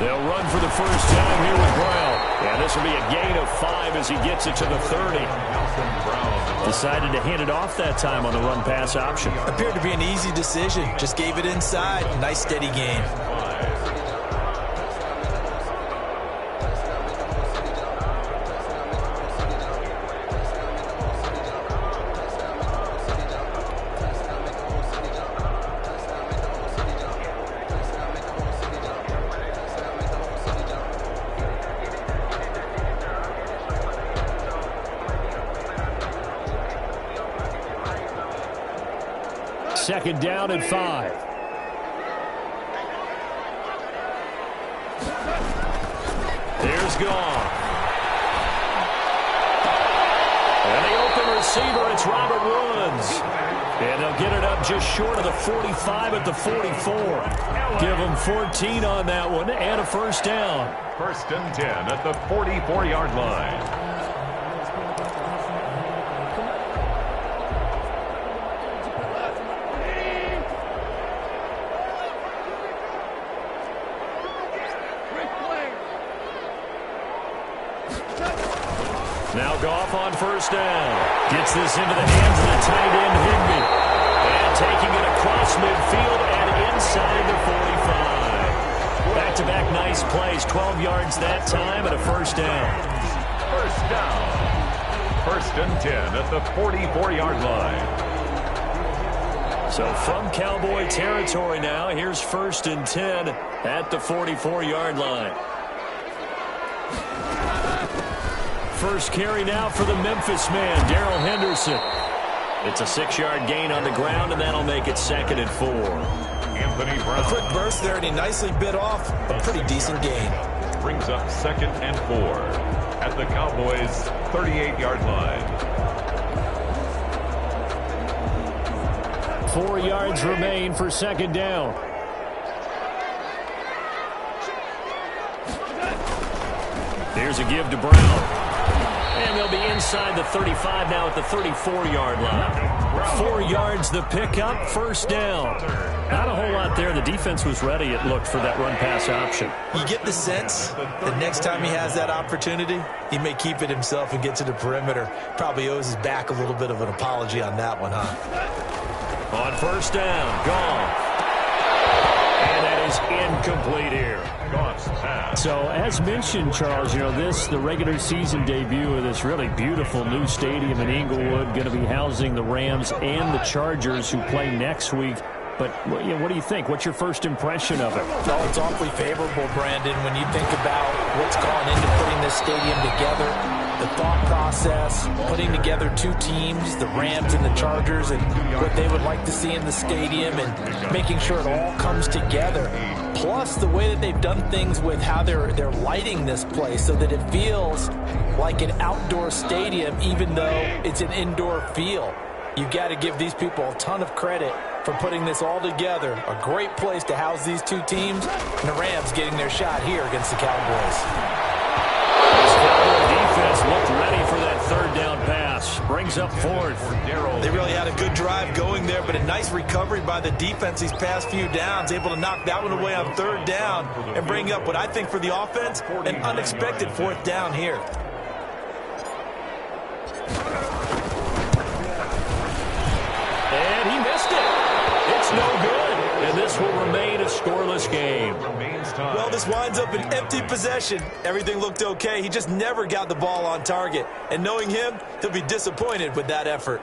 They'll run for the first time here with Brown. And this will be a gain of 5 as he gets it to the 30. Decided to hand it off that time on the run-pass option. Appeared to be an easy decision. Just gave it inside. Nice, steady gain. Second down and 5. There's Goff. And the open receiver, it's Robert Woods. And they'll get it up just short of the 45 at the 44. Give them 14 on that one and a first down. First and 10 at the 44-yard line. Now Goff on first down. Gets this into the hands of the tight end, Higbee. And taking it across midfield and inside the 45. Back-to-back nice plays. 12 yards that time and a first down. First down. First and 10 at the 44-yard line. So from Cowboy territory now, here's first and 10 at the 44-yard line. First carry now for the Memphis man, Darrell Henderson. It's a 6-yard gain on the ground, and that'll make it second and 4. Anthony Brown. A quick burst there, and he nicely bit off a pretty decent gain. Brings up second and 4 at the Cowboys' 38-yard line. 4 yards remain for second down. Here's a give to Brown. And they'll be inside the 35 now at the 34-yard line. 4 yards the pickup, first down. Not a whole lot there. The defense was ready, it looked, for that run-pass option. You get the sense that next time he has that opportunity, he may keep it himself and get to the perimeter. Probably owes his back a little bit of an apology on that one, huh? On first down, Goff. And that is incomplete here. So, as mentioned, Charles, the regular season debut of this really beautiful new stadium in Inglewood, going to be housing the Rams and the Chargers, who play next week. But what do you think? What's your first impression of it? Oh, it's awfully favorable, Brandon, when you think about what's gone into putting this stadium together. The thought process, putting together two teams, the Rams and the Chargers, and what they would like to see in the stadium, and making sure it all comes together. Plus, the way that they've done things with how they're lighting this place so that it feels like an outdoor stadium, even though it's an indoor feel. You've got to give these people a ton of credit for putting this all together. A great place to house these two teams, and the Rams getting their shot here against the Cowboys. This Cowboy defense looked ready for that third down pass. Brings up fourth. They really had a good drive going there, but a nice recovery by the defense these past few downs, able to knock that one away on third down and bring up what I think for the offense, an unexpected fourth down here. And he missed it. It's no good. And this will remain a scoreless game. Well, this winds up an empty possession. Everything looked okay. He just never got the ball on target. And knowing him, he'll be disappointed with that effort.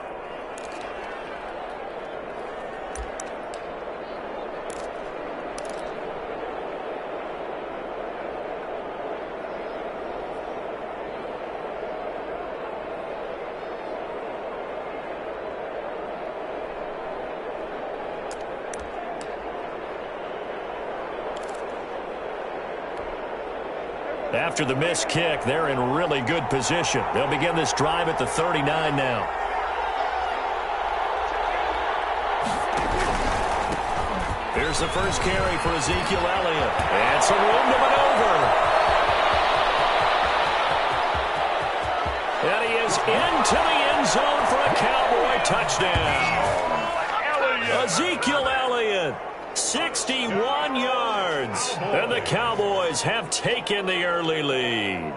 After the missed kick, they're in really good position. They'll begin this drive at the 39 now. Here's the first carry for Ezekiel Elliott. And some room to maneuver. And he is into the end zone for a Cowboy touchdown. Ezekiel Elliott 61 yards. And the Cowboys have taken the early lead.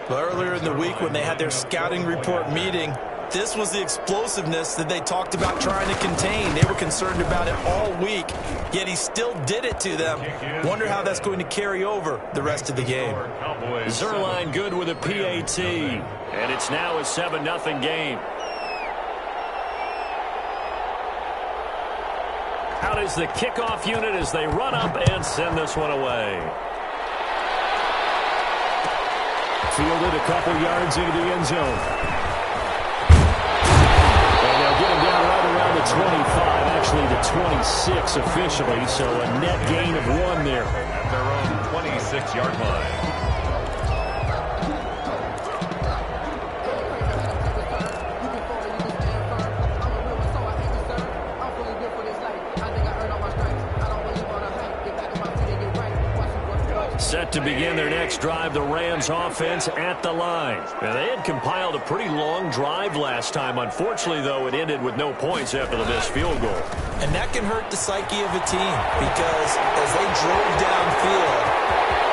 Well, earlier in the week when they had their scouting report meeting, this was the explosiveness that they talked about trying to contain. They were concerned about it all week, yet he still did it to them. Wonder how that's going to carry over the rest of the game. Zerline good with a PAT, and it's now a 7-0 game. Out is the kickoff unit as they run up and send this one away. Fielded a couple yards into the end zone. And they'll get him down right around the 25, actually the 26 officially, so a net gain of 1 there. At their own 26-yard line. Set to begin their next drive, the Rams offense at the line. Now, they had compiled a pretty long drive last time. Unfortunately, though, it ended with no points after the missed field goal. And that can hurt the psyche of a team because as they drove downfield,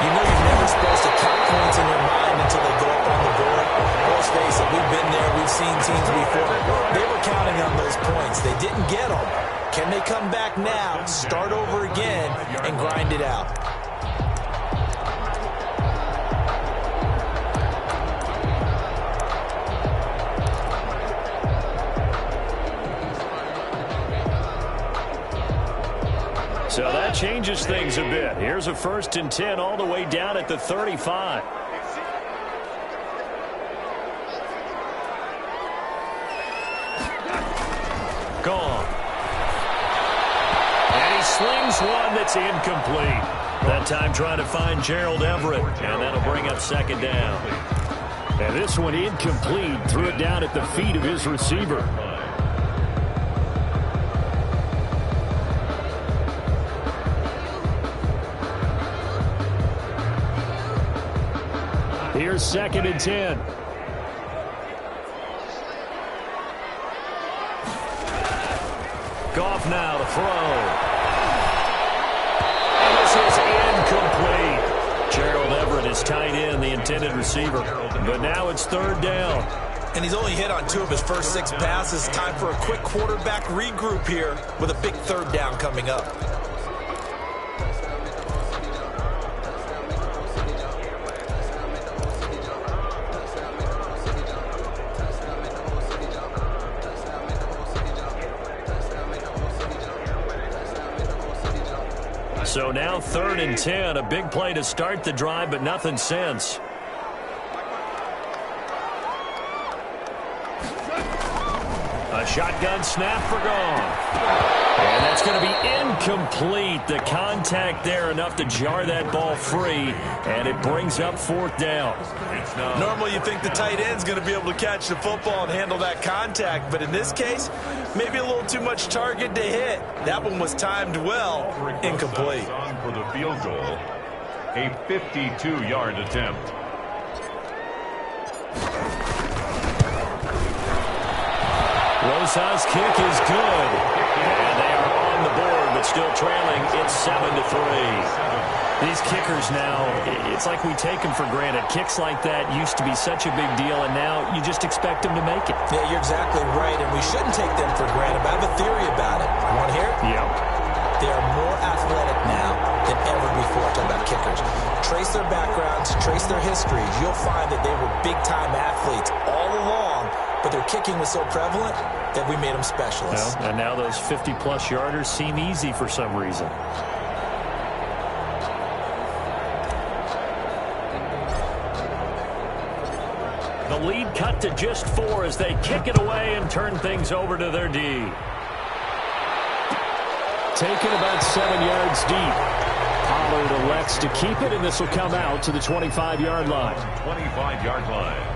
you know you're never supposed to count points in your mind until they go up on the board. Let's face it, we've been there, we've seen teams before. They were counting on those points. They didn't get them. Can they come back now, start over again, and grind it out? So that changes things a bit. Here's a 1st and 10 all the way down at the 35. Gone. And he slings one that's incomplete. That time trying to find Gerald Everett, and that'll bring up 2nd down. And this one incomplete. Threw it down at the feet of his receiver. Here's 2nd and 10. Goff now to throw. And this is incomplete. Gerald Everett is tight end, the intended receiver. But now it's 3rd down. And he's only hit on 2 of his first 6 passes. Time for a quick quarterback regroup here with a big 3rd down coming up. So now 3rd and 10, a big play to start the drive, but nothing since. A shotgun snap for Gone. And that's going to be incomplete. The contact there enough to jar that ball free, and it brings up 4th down. Normally you think the tight end's going to be able to catch the football and handle that contact, but in this case, maybe a little too much target to hit. That one was timed well, incomplete. For the field goal, a 52-yard attempt. Rosa's kick is good. And they are on the board, but still trailing. It's 7-3. These kickers now, it's like we take them for granted. Kicks like that used to be such a big deal, and now you just expect them to make it. Yeah, you're exactly right, and we shouldn't take them for granted. But I have a theory about it. You want to hear it? Yeah. They are more athletic now than ever before. Talking about kickers. Trace their backgrounds, trace their histories. You'll find that they were big-time athletes all along, but their kicking was so prevalent that we made them specialists. Well, and now those 50-plus yarders seem easy for some reason. The lead cut to just 4 as they kick it away and turn things over to their D. Taken about 7 yards deep. Pollard elects to keep it, and this will come out to the 25-yard line. 25-yard line.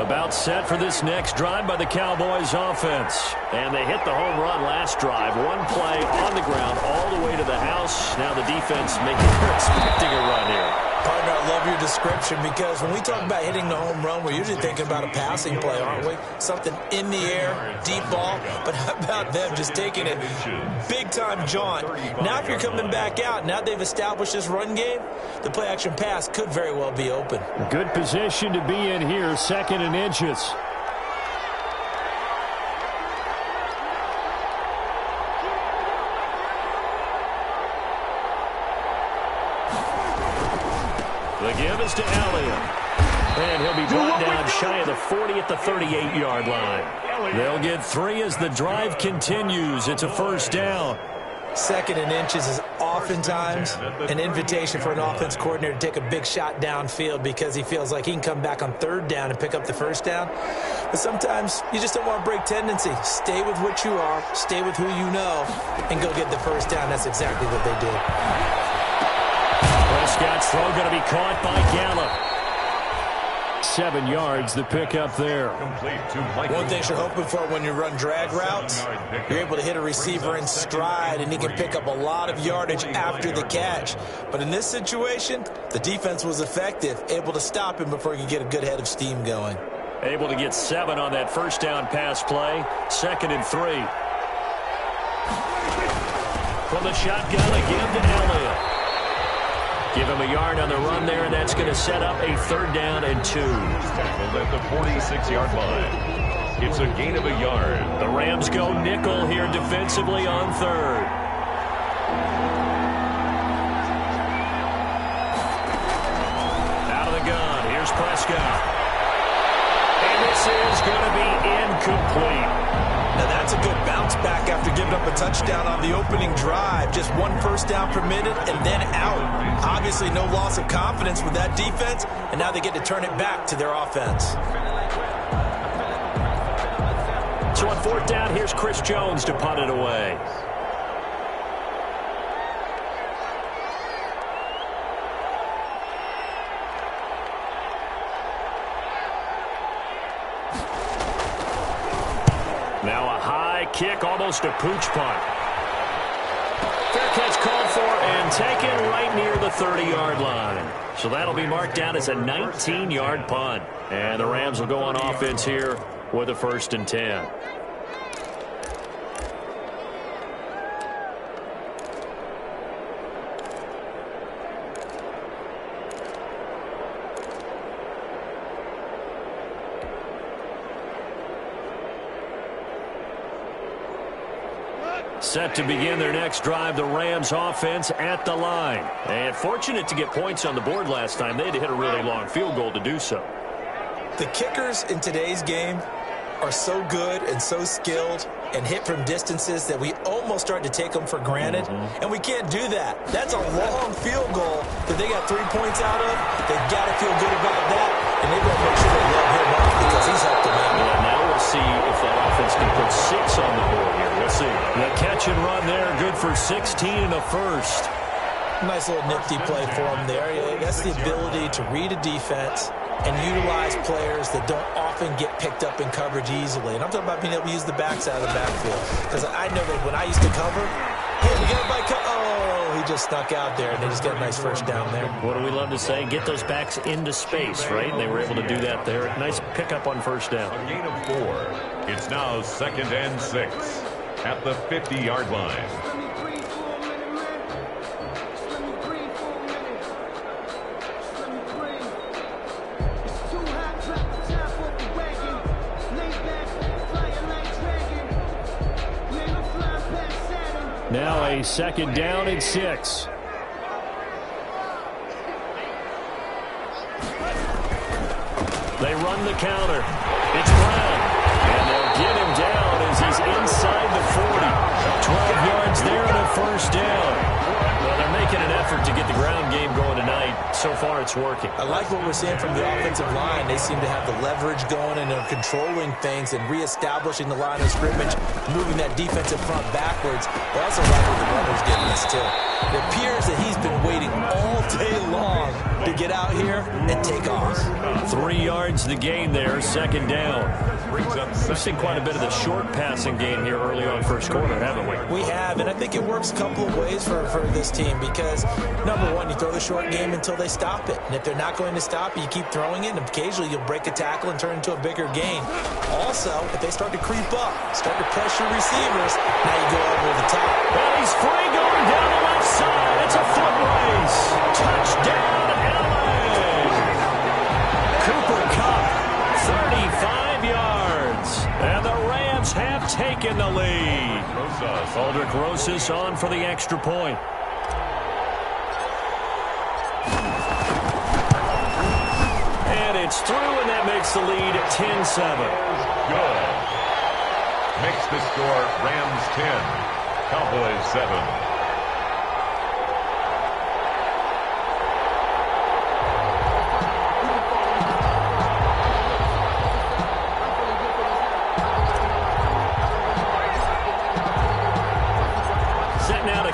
About set for this next drive by the Cowboys offense. And they hit the home run last drive. One play on the ground all the way to the house. Now the defense they're expecting a run here. Partner, I love your description because when we talk about hitting the home run, we're usually thinking about a passing play, aren't we? Something in the air, deep ball. But how about them just taking it big-time jaunt? Now if you're coming back out, now they've established this run game, the play-action pass could very well be open. Good position to be in here, 2nd and inches. The give is to Elliott. And he'll be brought down shy of the 40 at the 38-yard line. They'll get 3 as the drive continues. It's a first down. 2nd and inches is oftentimes an invitation for an offense coordinator to take a big shot downfield because he feels like he can come back on 3rd down and pick up the first down. But sometimes you just don't want to break tendency. Stay with what you are, stay with who you know, and go get the first down. That's exactly what they did. Prescott's throw going to be caught by Gallup. 7 yards, the pickup there. One thing you're hoping for when you run drag routes, you're able to hit a receiver in stride, and he can pick up a lot of yardage after the catch. But in this situation, the defense was effective, able to stop him before he could get a good head of steam going. Able to get 7 on that first down pass play. 2nd and 3. From the shotgun, again to Elliott. Give him a yard on the run there, and that's going to set up a 3rd down and 2. Tackled at the 46-yard line. It's a gain of a yard. The Rams go nickel here defensively on 3rd. Out of the gun. Here's Prescott. And this is going to be incomplete. Now that's a good bounce back after giving up a touchdown on the opening drive. Just 1 first down permitted and then out. Obviously no loss of confidence with that defense, and now they get to turn it back to their offense. So on 4th down, here's Chris Jones to punt it away. Now a high kick, almost a pooch punt. Fair catch called for and taken right near the 30-yard line. So that'll be marked down as a 19-yard punt. And the Rams will go on offense here with a 1st and 10. Set to begin their next drive, the Rams offense at the line. And fortunate to get points on the board last time. They had to hit a really long field goal to do so. The kickers in today's game are so good and so skilled and hit from distances that we almost start to take them for granted. And we can't do that. That's a long field goal that they got 3 points out of. They've got to feel good about that. And they've got to make sure they let him up because he's helped them out. Yeah, now we'll see if that offense can put 6 on the board here. We'll see. The catch and run there, good for 16 and a first. Nice little nifty play for him there. That's the ability to read a defense and utilize players that don't often get picked up in coverage easily. And I'm talking about being able to use the backs out of the backfield. Because I know that when I used to cover, hey, we got by oh, he just snuck out there, and they just got a nice first down there. What do we love to say? Get those backs into space, right? And they were able to do that there. Nice pickup on first down. A gain of 4. It's now 2nd and 6 at the 50-yard line. Now a 2nd down and 6. They run the counter. It's Brown. And they'll get him down as he's inside the 40. 12 yards there and a first down. Well, they're making an effort to get the ground game going tonight. So far, it's it's working. I like what we're seeing from the offensive line. They seem to have the leverage going, and they're controlling things and reestablishing the line of scrimmage, moving that defensive front backwards. But also like what the runner's giving us, too. It appears that he's been waiting all day long to get out here and take off. 3 yards the gain there, second down. We've seen quite a bit of the short passing game here early on first quarter, haven't we? We have, and I think it works a couple of ways for this team because, number one, you throw the short game until they stop it. And if they're not going to stop it, you keep throwing it, and occasionally you'll break a tackle and turn into a bigger gain. Also, if they start to creep up, start to pressure receivers, now you go over the top. Well, he's free going down the left side. It's a foot race. Touchdown, LA. Cooper Kupp, 35 yards. And the Rams have taken the lead. Aldrich Rosas on for the extra point. And it's through, and that makes the lead 10-7. Good. Makes the score Rams 10, Cowboys 7.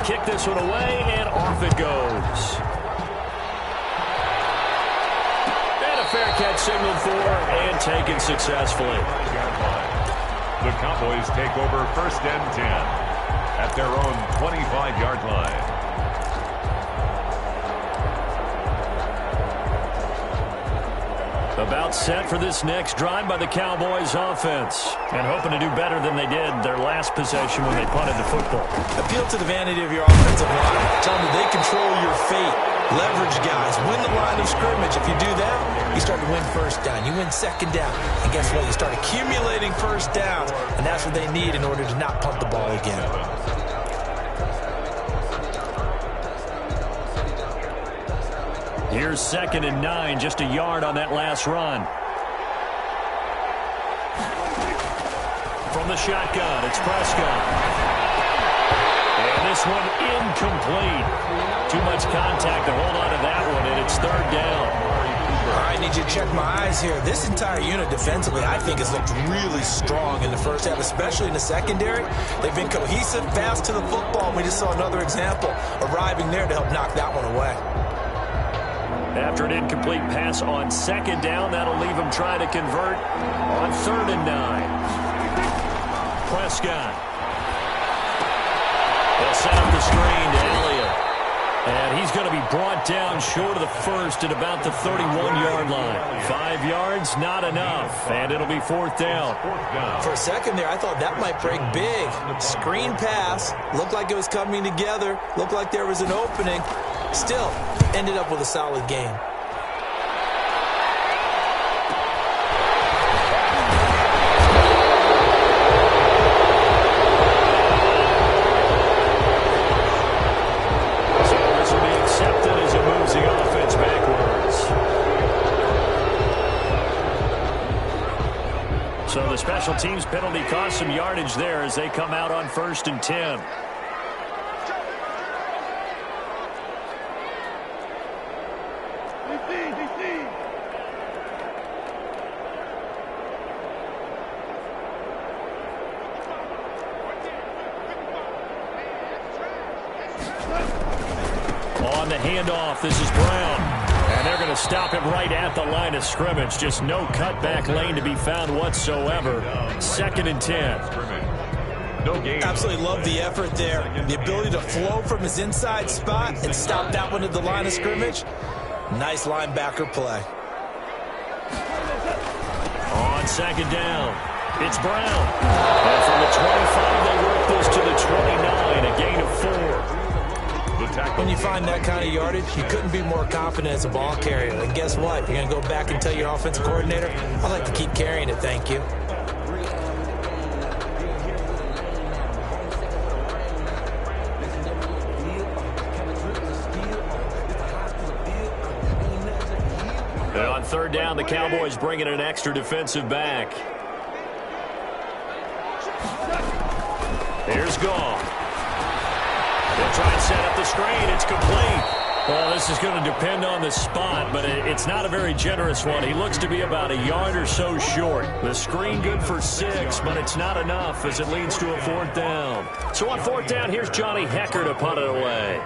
Kick this one away, and off it goes. And a fair catch signaled for and taken successfully. The Cowboys take over 1st and 10 at their own 25-yard line. About set for this next drive by the Cowboys offense. And hoping to do better than they did their last possession when they punted the football. Appeal to the vanity of your offensive line. Tell them they control your fate. Leverage guys. Win the line of scrimmage. If you do that, you start to win first down. You win second down. And guess what? You start accumulating first downs. And that's what they need in order to not punt the ball again. Here's 2nd and 9, just a yard on that last run. From the shotgun, it's Prescott. And this one incomplete. Too much contact to hold on to that one, and it's 3rd down. All right, I need you to check my eyes here. This entire unit defensively, I think, has looked really strong in the first half, especially in the secondary. They've been cohesive, fast to the football. We just saw another example arriving there to help knock that one away. After an incomplete pass on 2nd down, that'll leave him trying to convert on 3rd and 9. Prescott. They'll set up the screen to Elliott. And he's going to be brought down short of the first at about the 31-yard line. 5 yards, not enough. And it'll be 4th down. For a second there, I thought that might break big. Screen pass. Looked like it was coming together. Looked like there was an opening. Still, ended up with a solid game. So this will be accepted as it moves the offense backwards. So the special teams penalty cost some yardage there as they come out on 1st and 10. On the handoff, this is Brown. And they're going to stop him right at the line of scrimmage. Just no cutback lane to be found whatsoever. 2nd and 10. No gain. Absolutely love the effort there. The ability to flow from his inside spot and stop that one at the line of scrimmage. Nice linebacker play. On 2nd down, it's Brown. And from the 25, they work this to the 29, a gain of 4. When you find that kind of yardage, you couldn't be more confident as a ball carrier. And guess what? You're going to go back and tell your offensive coordinator, I'd like to keep carrying it, thank you. And on 3rd down, the Cowboys bring in an extra defensive back. Here's Goff. They'll try and set up the screen. It's complete. Well, this is going to depend on the spot, but it's not a very generous one. He looks to be about a yard or so short. The screen good for 6, but it's not enough as it leads to a 4th down. So on 4th down, here's Johnny Hecker to punt it away.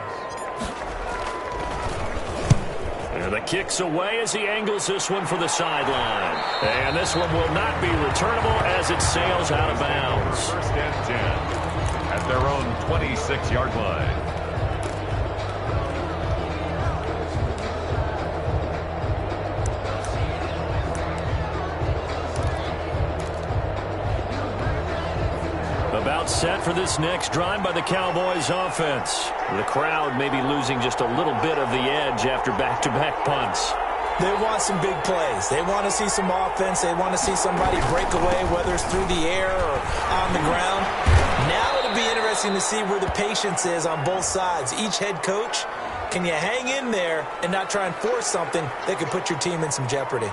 And the kick's away as he angles this one for the sideline. And this one will not be returnable as it sails out of bounds. 1st and 10 at their own 26-yard line. About set for this next drive by the Cowboys offense. The crowd may be losing just a little bit of the edge after back-to-back punts. They want some big plays. They want to see some offense. They want to see somebody break away, whether it's through the air or on the ground. Now it'll be interesting to see where the patience is on both sides. Each head coach, can you hang in there and not try and force something that could put your team in some jeopardy?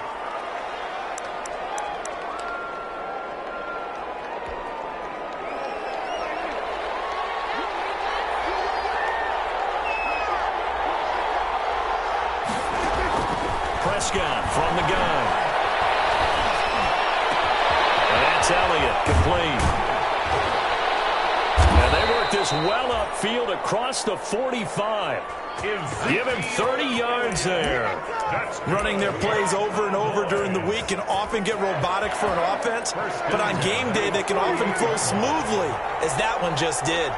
Prescott from the gun. And that's Elliott, complete. And they work this well upfield across the 45. Give him 30 yards there. Running their plays over and over during the week can often get robotic for an offense, but on game day they can often flow smoothly, as that one just did.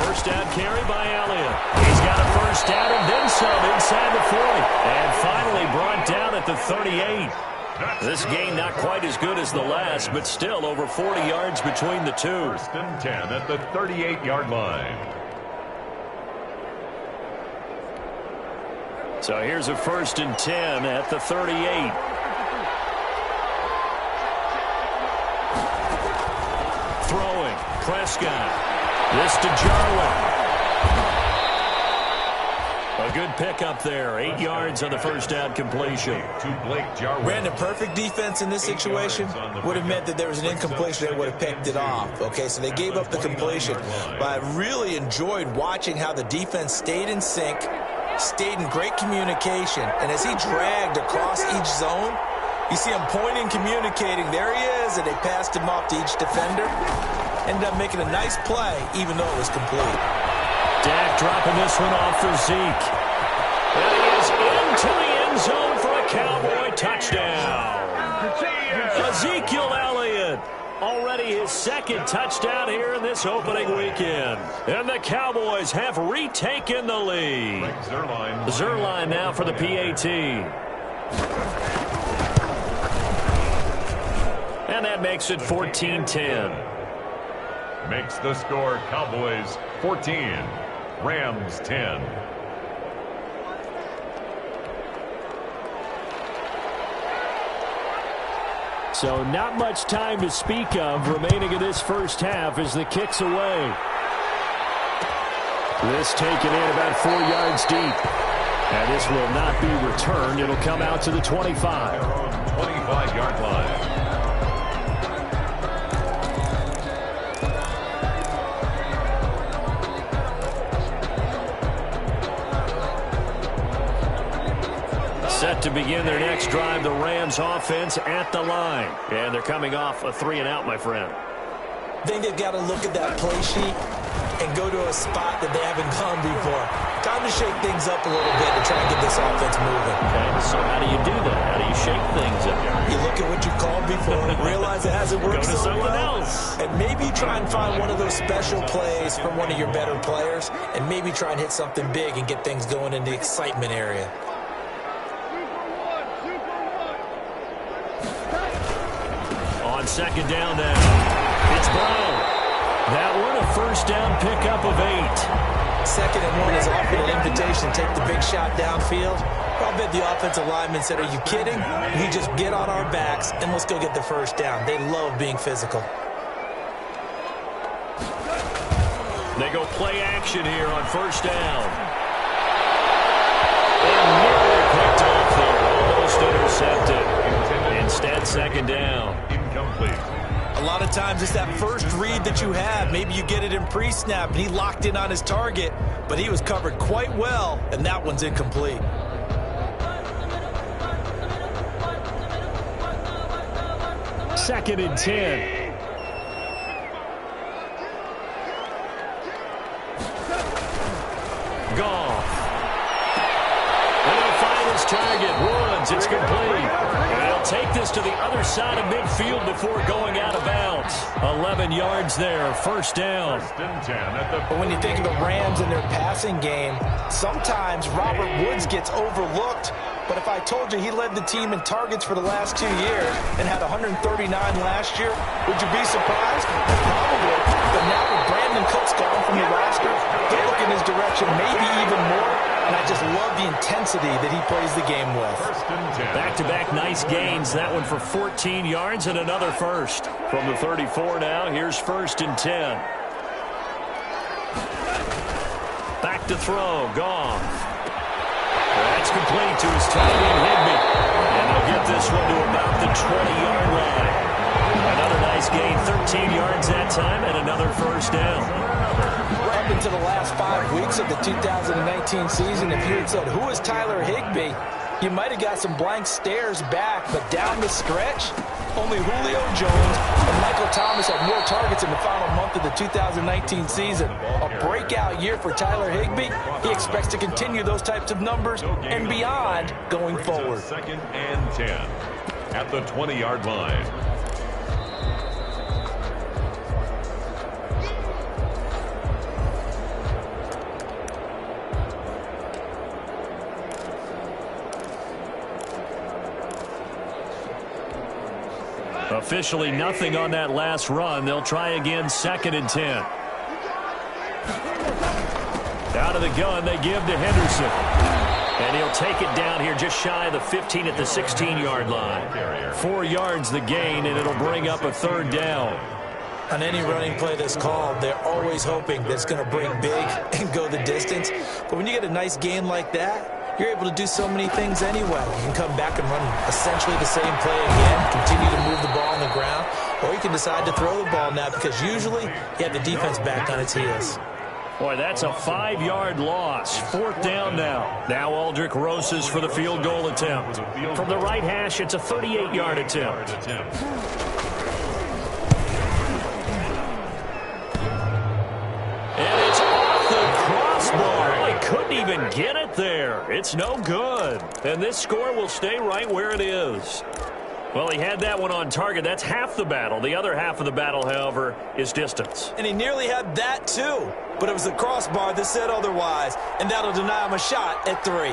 First down carry by Elliott. He's got a first down and then some inside the 40. And finally brought down at the 38. This game not quite as good as the last, but still over 40 yards between the two. 1st and 10 at the 38-yard line. So here's a 1st and 10 at the 38. Throwing. Prescott. This to Jarwin. A good pickup there. 8 yards on the first down completion. To Blake Jarwin. Brandon, perfect defense in this situation would have meant that there was an incompletion that would have picked it off. Okay, so they gave up the completion. But I really enjoyed watching how the defense stayed in sync, stayed in great communication. And as he dragged across each zone, you see him pointing, communicating. There he is, and they passed him off to each defender. Ended up making a nice play, even though it was complete. Dak dropping this one off for Zeke. And he is into the end zone for a Cowboy touchdown. Ezekiel Elliott, already his 2nd touchdown here in this opening weekend. And the Cowboys have retaken the lead. Zerline now for the PAT. And that makes it 14-10. Makes the score Cowboys 14, Rams 10. So not much time to speak of remaining in this first half as the kick's away. This taken in about 4 yards deep. And this will not be returned. It'll come out to the 25. 25-yard line. Set to begin their next drive, the Rams offense at the line. And they're coming off a 3-and-out, my friend. I think they've got to look at that play sheet and go to a spot that they haven't gone before. Time to shake things up a little bit to try and get this offense moving. Okay, so how do you do that? How do you shake things up? You look at what you've called before, realize it hasn't worked Go to so something well, else. and maybe try and find one of those special plays from one of your better players, and maybe try and hit something big and get things going in the excitement area. On 2nd down now, it's Brown. That one a first down pickup of 8. 2nd and 1 is often an invitation to take the big shot downfield. I'll bet the offensive lineman said, are you kidding? You just get on our backs and let's go get the first down. They love being physical. They go play action here on first down. And nearly picked off there. Almost intercepted. Instead, 2nd down. Incomplete. A A lot of times it's that first read that you have. Maybe you get it in pre-snap, and he locked in on his target, but he was covered quite well, and that one's incomplete. Second and 10. Goff. And he'll find his target. Woods, it's complete. And he'll take this to the other side of midfield before going out of bounds. 11 yards there, first down. But when you think of the Rams and their passing game, sometimes Robert Woods gets overlooked. But if I told you he led the team in targets for the last 2 years and had 139 last year, would you be surprised? Probably. But now with Brandon Cooks gone from the roster, he'll look in his direction maybe even more. And I just love the intensity that he plays the game with. Back-to-back nice gains. That one for 14 yards and another first. From the 34 now, here's first and 10. Back to throw. Goff. That's complete to his tight end, Higbee. And they'll get this one to about the 20-yard line. Another nice gain, 13 yards that time, and another first down. Up into the last 5 weeks of the 2019 season, if you had said, who is Tyler Higbee, you might have got some blank stares back, but down the stretch, only Julio Jones and Michael Thomas had more targets in the final month of the 2019 season. A breakout year for Tyler Higbee. He expects to continue those types of numbers and beyond going forward. Second and 10 at the 20-yard line. Officially nothing on that last run. They'll try again, second and 10. Out of the gun, they give to Henderson. And he'll take it down here just shy of the 15 at the 16-yard line. 4 yards the gain, and it'll bring up a third down. On any running play that's called, they're always hoping that it's going to bring big and go the distance. But when you get a nice gain like that, you're able to do so many things anyway. You can come back and run essentially the same play again, continue to move the ball on the ground, or you can decide to throw the ball now because usually you have the defense back on its heels. Boy, that's a 5-yard loss. Fourth down now. Now Aldrick Rosas for the field goal attempt. From the right hash, it's a 38-yard attempt. And it's off the crossbar. He couldn't even get it there. It's no good. And this score will stay right where it is. Well, he had that one on target. That's half the battle. The other half of the battle, however, is distance. And he nearly had that, too. But it was the crossbar that said otherwise. And that'll deny him a shot at 3.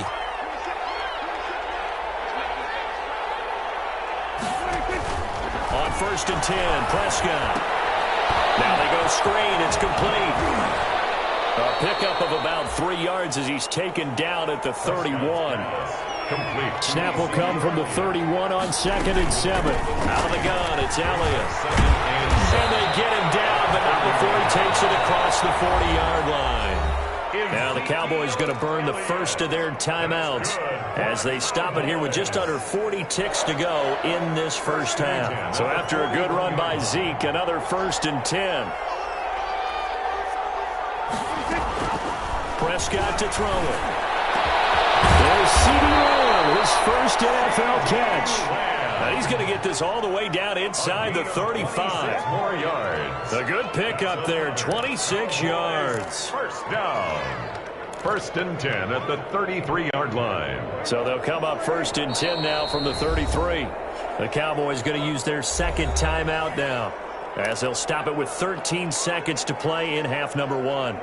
On first and 10, Prescott. Now they go screen. It's complete. A pickup of about 3 yards as he's taken down at the 31. Complete. Snap will come from the 31 on second and 7. Out of the gun, it's Elliott. And they get him down, but not before he takes it across the 40-yard line. Now the Cowboys going to burn the first of their timeouts as they stop it here with just under 40 ticks to go in this first half. So after a good run by Zeke, another first and 10. Prescott to throw it. There's CeeDee Lamb, his first NFL catch. Now he's going to get this all the way down inside the 35. More yards. A good pickup there, 26 yards. First down. First and 10 at the 33-yard line. So they'll come up first and 10 now from the 33. The Cowboys going to use their second timeout now, as they'll stop it with 13 seconds to play in half number 1.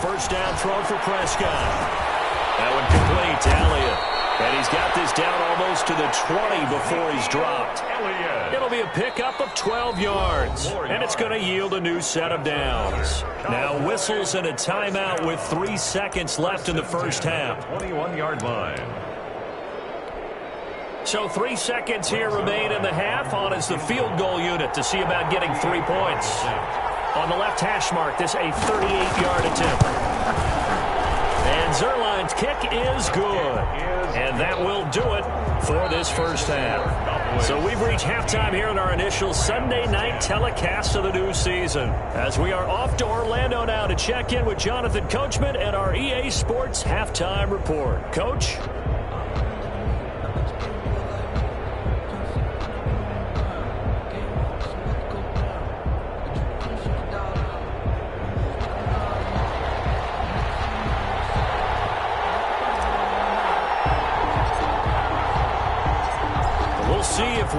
First down throw for Prescott. That one complete to Elliott. And he's got this down almost to the 20 before he's dropped. It'll be a pickup of 12 yards. And it's going to yield a new set of downs. Now whistles and a timeout with 3 seconds left in the first half. 21-yard line. So 3 seconds here remain in the half. On is the field goal unit to see about getting 3 points. on the left hash mark. This a 38-yard attempt. And Zuerlein's kick is good. And that will do it for this first half. So we've reached halftime here in our initial Sunday night telecast of the new season, as we are off to Orlando now to check in with Jonathan Coachman and our EA Sports halftime report. Coach?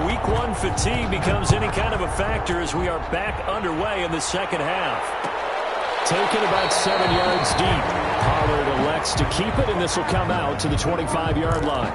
Week 1 fatigue becomes any kind of a factor as we are back underway in the second half. Taken about 7 yards deep. Pollard elects to keep it, and this will come out to the 25-yard line.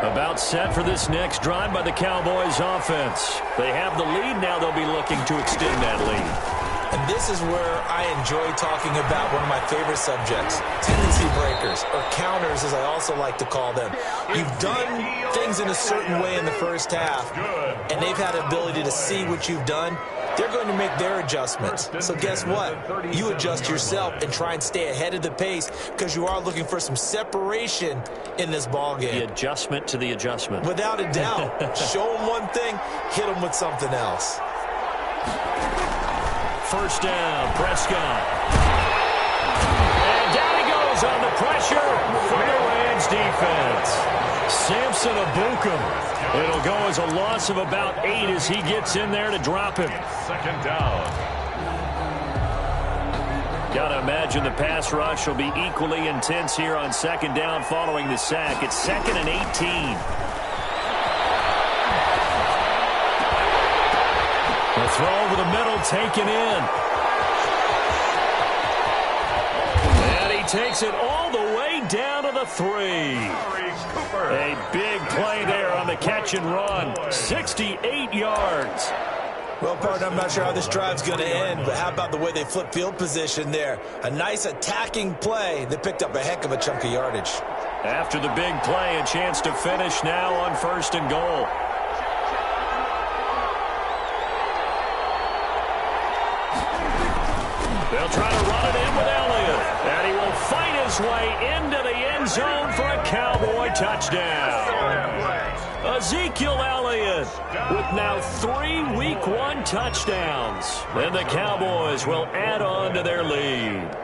About set for this next drive by the Cowboys offense. They have the lead. Now they'll be looking to extend that lead. And this is where I enjoy talking about one of my favorite subjects, tendency breakers, or counters as I also like to call them. You've done things in a certain way in the first half, and they've had the ability to see what you've done. They're going to make their adjustments. So guess what? You adjust yourself and try and stay ahead of the pace because you are looking for some separation in this ball game. The adjustment to the adjustment. Without a doubt. Show them one thing, hit them with something else. First down, Prescott. And down he goes on the pressure for the Rams defense. Samson Abukum. It'll go as a loss of about 8 as he gets in there to drop him. Second down. Got to imagine the pass rush will be equally intense here on second down following the sack. It's 2nd and 18. The throw over the middle taken in. And he takes it all the way down to the 3. A big play there on the catch and run. 68 yards. Well, partner, I'm not sure how this drive's going to end, but how about the way they flip field position there? A nice attacking play. They picked up a heck of a chunk of yardage. After the big play, a chance to finish now on 1st and goal. They'll try to run it in with Elliott. And he will fight his way into the end zone for a Cowboy touchdown. Ezekiel Elliott with now 3 Week 1 touchdowns. And the Cowboys will add on to their lead.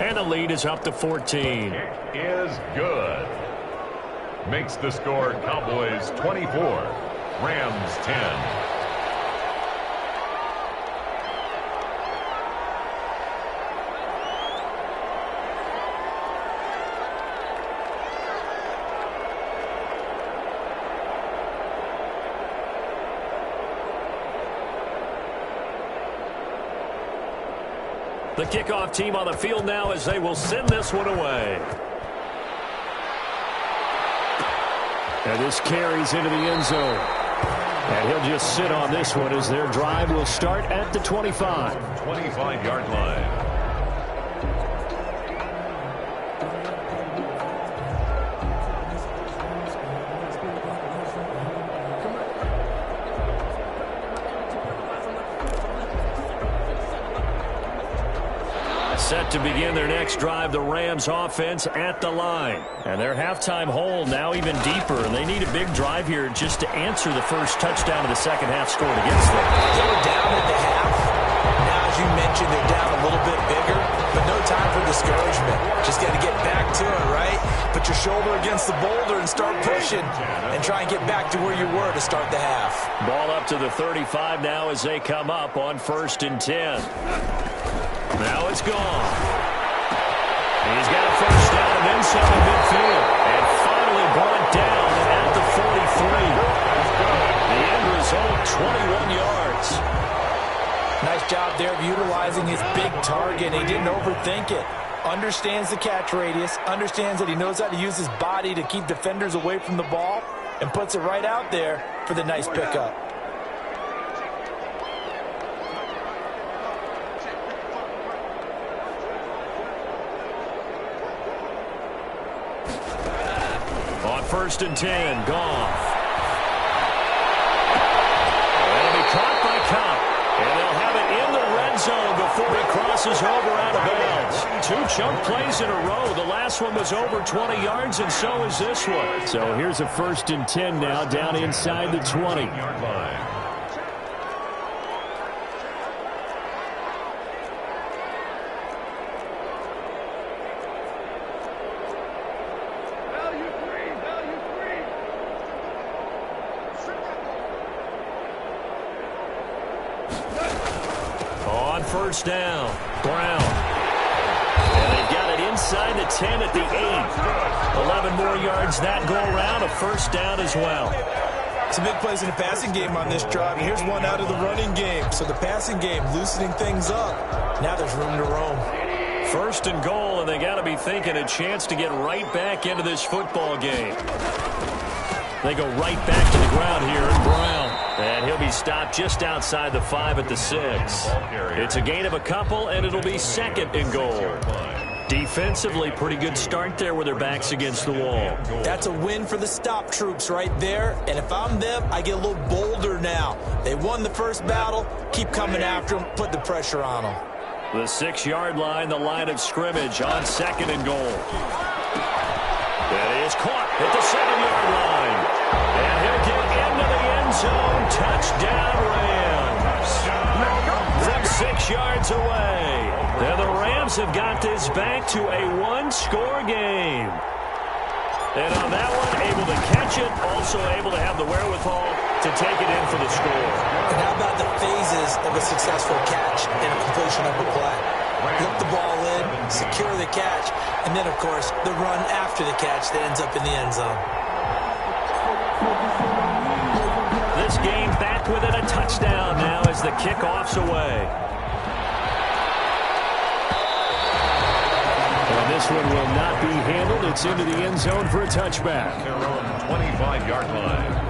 And the lead is up to 14. It is good. Makes the score Cowboys 24, Rams 10. The kickoff team on the field now as they will send this one away. And this carries into the end zone. And he'll just sit on this one as their drive will start at the 25. 25-yard line. Set to begin their next drive, the Rams offense at the line. And their halftime hole now even deeper. And they need a big drive here just to answer the first touchdown of the second half scored against them. They were down at the half. Now, as you mentioned, they're down a little bit bigger, but no time for discouragement. Just got to get back to it, right? Put your shoulder against the boulder and start pushing and try and get back to where you were to start the half. Ball up to the 35 now as they come up on 1st and 10. Now it's gone. He's got a first down inside midfield. And finally brought down at the 43. The end result, 21 yards. Nice job there of utilizing his big target. He didn't overthink it. Understands the catch radius. Understands that he knows how to use his body to keep defenders away from the ball. and puts it right out there for the nice pickup. On 1st and 10, Goff. That'll be caught by Cobb. And they'll have it in the red zone before he crosses over out of bounds. 2 chunk plays in a row. The last one was over 20 yards, and so is this one. So here's a 1st and 10 now, down inside the 20-yard line. On 1st down, Brown. And they've got it inside the 10 at the 8. 11 more yards that go around, a 1st down as well. Some big plays in the passing game on this drive. Here's one out of the running game. So the passing game loosening things up. Now there's room to roam. 1st and goal, and they got to be thinking a chance to get right back into this football game. They go right back to the ground here, and Brown. And he'll be stopped just outside the 5 at the 6. It's a gain of a couple, and it'll be 2nd and goal. Defensively, pretty good start there with their backs against the wall. That's a win for the stop troops right there. And if I'm them, I get a little bolder now. They won the first battle. Keep coming after them. Put the pressure on them. The 6-yard line, the line of scrimmage on 2nd and goal. That is caught at the 7-yard line. And he'll get into the end zone. Touchdown, Rams. From 6 yards away. And the Rams have got this back to a 1-score game. And on that one, able to catch it, also able to have the wherewithal to take it in for the score. And how about the phases of a successful catch and a completion of a play? Look the ball in, secure the catch, and then, of course, the run after the catch that ends up in the end zone. This game back within a touchdown now as the kickoff's away. And this one will not be handled. It's into the end zone for a touchback. Their own 25-yard line.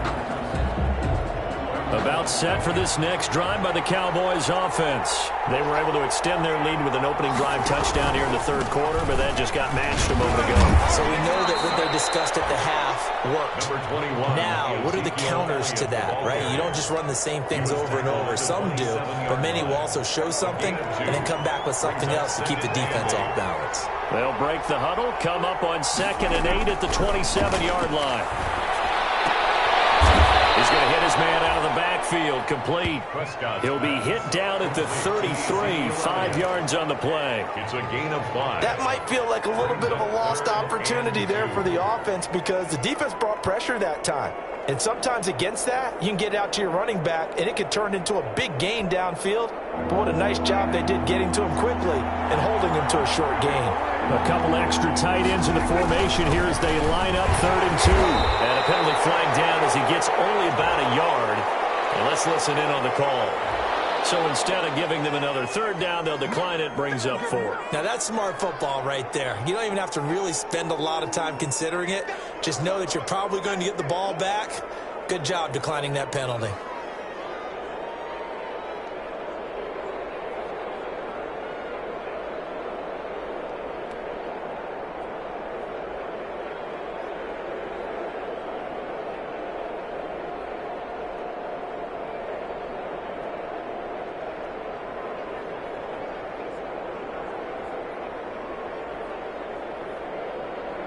About set for this next drive by the Cowboys offense. They were able to extend their lead with an opening drive touchdown here in the 3rd quarter, but that just got matched a moment ago. So we know that what they discussed at the half worked. Number 21. Now, what are the counters to that, right? You don't just run the same things over and over. Some do, but many will also show something and then come back with something else to keep the defense off balance. They'll break the huddle, come up on 2nd and 8 at the 27-yard line. He's going to hit his man out of the backfield, complete. He'll be hit down at the 33, 5 yards on the play. It's a gain of 5. That might feel like a little bit of a lost opportunity there for the offense because the defense brought pressure that time. And sometimes against that, you can get out to your running back, and it could turn into a big gain downfield. But what a nice job they did getting to him quickly and holding him to a short gain. A couple extra tight ends in the formation here as they line up 3rd and 2. And a penalty flag down as he gets only about a yard. And let's listen in on the call. So instead of giving them another 3rd down, they'll decline it, brings up 4. Now that's smart football right there. You don't even have to really spend a lot of time considering it. Just know that you're probably going to get the ball back. Good job declining that penalty.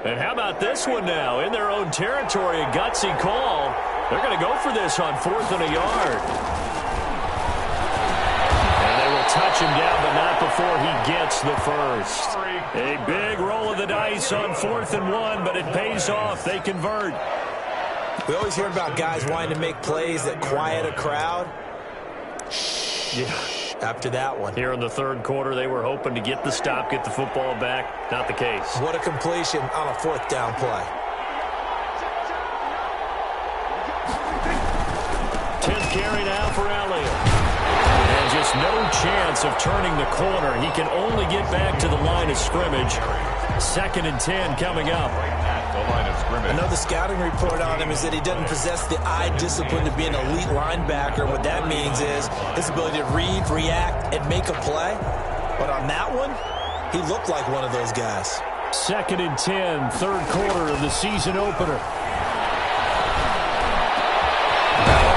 And how about this one now? In their own territory, a gutsy call. They're going to go for this on 4th and a yard. And they will touch him down, but not before he gets the first. A big roll of the dice on 4th and 1, but it pays off. They convert. We always hear about guys wanting to make plays that quiet a crowd. Yeah. After that one. Here in the 3rd quarter, they were hoping to get the stop, get the football back. Not the case. What a completion on a 4th down play. 10th carry now for Elliott. And just no chance of turning the corner. He can only get back to the line of scrimmage. 2nd and 10 coming up. the line of scrimmage. I know the scouting report on him is that he doesn't possess the eye discipline to be an elite linebacker. What that means is his ability to read, react, and make a play. But on that one, he looked like one of those guys. 2nd and 10, third quarter of the season opener.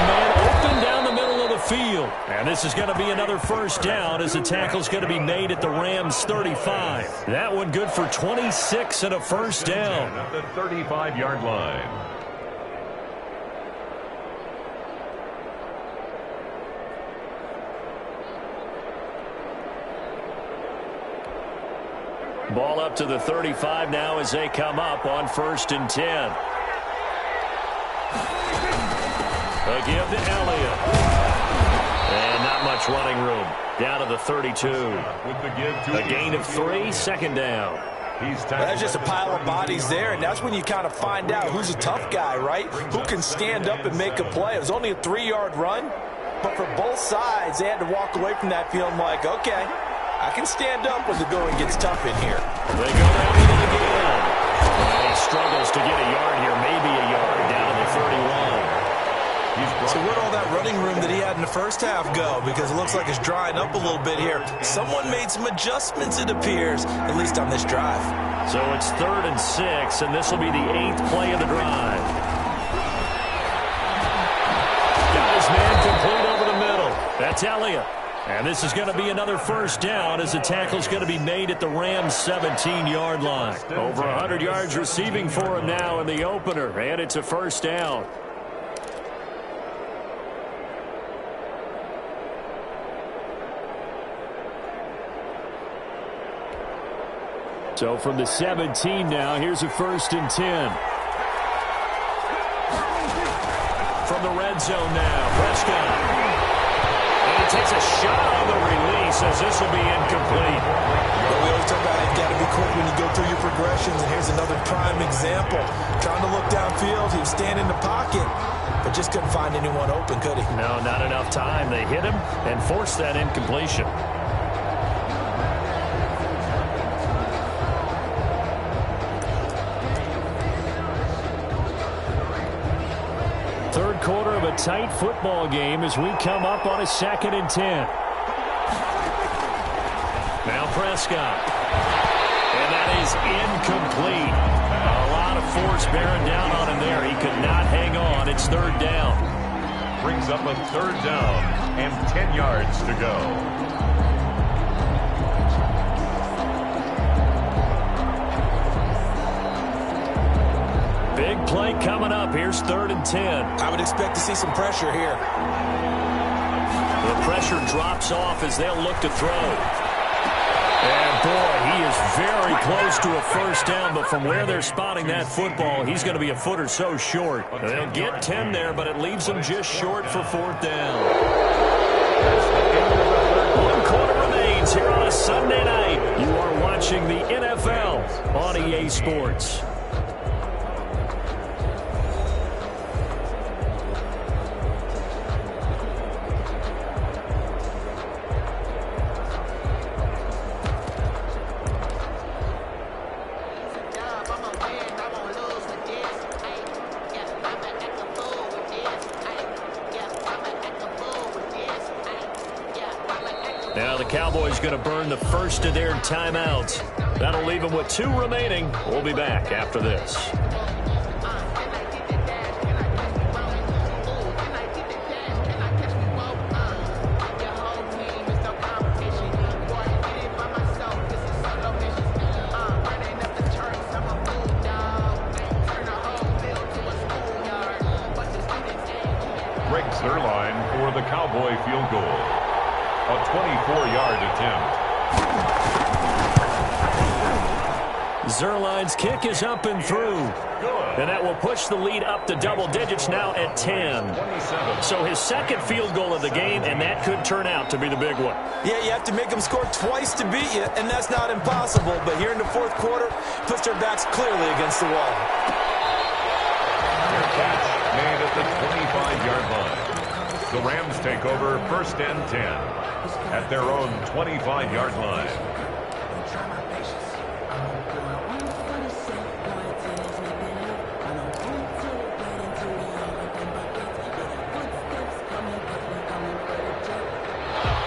Man open down the middle of the field. And this is going to be another first down as the tackle's going to be made at the Rams' 35. That one good for 26 and a first down. At the 35-yard line. Ball up to the 35 now as they come up on 1st and 10. A give to Elliott. And not much running room. Down to the 32. A gain of 3, 2nd down. That's just a pile of bodies there, and that's when you kind of find out who's a tough guy, right? Who can stand up and make a play. It was only a 3-yard run, but for both sides, they had to walk away from that feeling like, okay, I can stand up when the going gets tough in here. They go down to the again. And he struggles to get a yard here, maybe a yard, down to the 31. So where'd all that running room that he had in the first half go? Because it looks like it's drying up a little bit here. Someone made some adjustments, it appears, at least on this drive. So it's 3rd and 6, and this will be the 8th play of the drive. Got his man complete over the middle. That's Elliott. And this is going to be another first down as the tackle's going to be made at the Rams' 17-yard line. Over 100 yards receiving for him now in the opener, and it's a first down. So from the 17 now, here's a 1st and 10. From the red zone now, Prescott. And he takes a shot on the release as this will be incomplete. But we always talk about you've got to be quick when you go through your progressions, and here's another prime example. Trying to look downfield, he was standing in the pocket, but just couldn't find anyone open, could he? No, not enough time. They hit him and forced that incompletion. Third quarter of a tight football game as we come up on a 2nd and 10. Now Prescott. And that is incomplete. A lot of force bearing down on him there. He could not hang on. It's 3rd down. Brings up a 3rd down and 10 yards to go. Big play coming up. Here's 3rd and 10. I would expect to see some pressure here. The pressure drops off as they'll look to throw. And, boy, he is very close to a first down, but from where they're spotting that football, he's going to be a foot or so short. They'll get 10 there, but it leaves them just short for 4th down. 1 quarter remains here on a Sunday night. You are watching the NFL on EA Sports. Now the Cowboys going to burn the first of their timeouts. That'll leave them with 2 remaining. We'll be back after this. Greg Zuerlein for the Cowboy field goal. A 24-yard attempt. Zuerlein's kick is up and through. And that will push the lead up to double digits now at 10. So his 2nd field goal of the game, and that could turn out to be the big one. Yeah, you have to make them score twice to beat you, and that's not impossible. But here in the 4th quarter, puts their backs clearly against the wall. Their catch made at the 25-yard line. The Rams take over 1st and 10 at their own 25-yard line.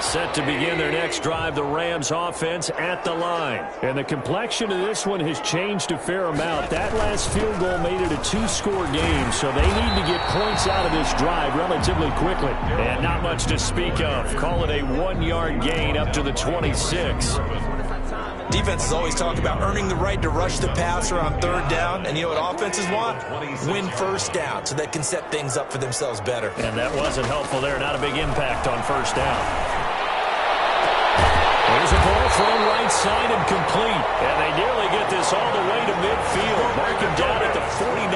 Set to begin their next drive, the Rams offense at the line. And the complexion of this one has changed a fair amount. That last field goal made it a two-score game, so they need to get points out of this drive relatively quickly. And not much to speak of. Call it a 1-yard gain up to the 26. Defenses always talk about earning the right to rush the passer on third down. And you know what offenses want? Win first down so they can set things up for themselves better. And that wasn't helpful there. Not a big impact on first down. There's a ball thrown right side and complete. And they nearly get this all the way to midfield. Mark him down at the 49.